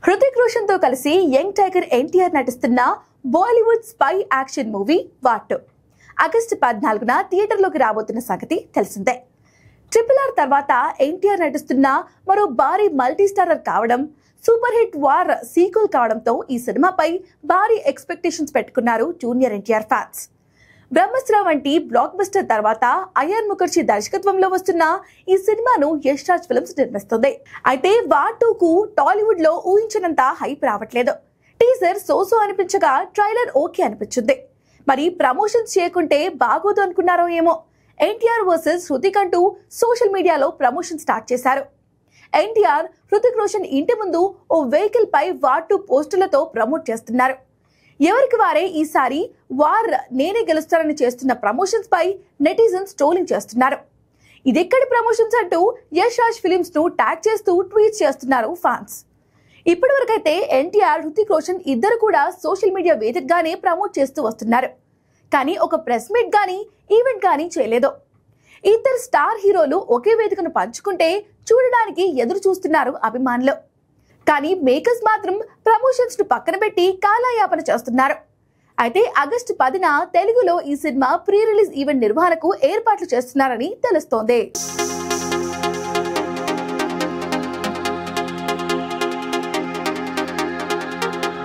హృతిక్ రోషన్ తో కలిసి young tiger NTR నటిస్తున్న Bollywood spy action movie war 2 August 14న థియేటర్లోకి రాబోతున్న సంగతి తెలిసిందే. RRR తర్వాత ఎన్టీఆర్ నటిస్తున్న మరో భారీ మల్టీ స్టారర్ కావడం, సూపర్ హిట్ వార్ సీక్వెల్ కావడంతో ఈ సినిమాపై భారీ ఎక్స్పెక్టేషన్స్ పెట్టుకున్నారు జూనియర్ ఎన్టీఆర్ ఫ్యాన్స్. బ్రహ్మాస్త్ర వంటి బ్లాక్ బస్టర్ తర్వాత అయాన్ ముఖర్జీ దర్శకత్వంలో వస్తున్న ఈ సినిమాను యష్ రాజ్ ఫిల్మ్స్ నిర్మిస్తుంది. అయితే వార్ 2కు టాలీవుడ్ లో ఊహించినంత హైప్ రావట్లేదు. టీజర్ సోసో అనిపించగా ట్రైలర్ ఓకే అనిపించింది. మరి ప్రమోషన్స్ చేయకుంటే బాగోదు అనుకున్నారో ఏమో. ఎన్టీఆర్ వర్సెస్ హృతిక్ అంటూ సోషల్ మీడియాలో ప్రమోషన్ స్టార్ట్ చేశారు. ఎన్టీఆర్ హృతిక్ రోషన్ ఇంటి ముందు ఓ వెహికల్ పై వార్ 2 పోస్టర్లతో ప్రమోట్ చేస్తున్నారు. ఎవరికి వారే ఈసారి వార్ నేనే గెలుస్తానని చేస్తున్న ప్రమోషన్స్ పై నెటిజన్స్ ట్రోలింగ్ చేస్తున్నారు. ఇదెక్కడి ప్రమోషన్స్ అంటూ యష్ రాజ్ ఫిలిమ్స్ ను ట్యాగ్ చేస్తూ ట్వీట్ చేస్తున్నారు ఫ్యాన్స్. ఇప్పటి వరకైతే ఎన్టీఆర్, హృతిక్ రోషన్ ఇద్దరు కూడా సోషల్ మీడియా వేదికగానే ప్రమోట్ చేస్తూ వస్తున్నారు. కానీ ఒక ప్రెస్ మీట్ గానీ ఈవెంట్ గానీ చేయలేదు. ఇద్దరు స్టార్ హీరోలు ఒకే వేదికను పంచుకుంటే చూడడానికి ఎదురు చూస్తున్నారు అభిమానులు. కానీ మేకర్స్ మాత్రం ప్రమోషన్స్ ను పక్కన పెట్టి కాలయాపన చేస్తున్నారు. అయితే ఆగస్టు 10న తెలుగులో ఈ సినిమా ప్రీ రిలీజ్ ఈవెంట్ నిర్వహణకు ఏర్పాట్లు చేస్తున్నారని తెలుస్తోంది.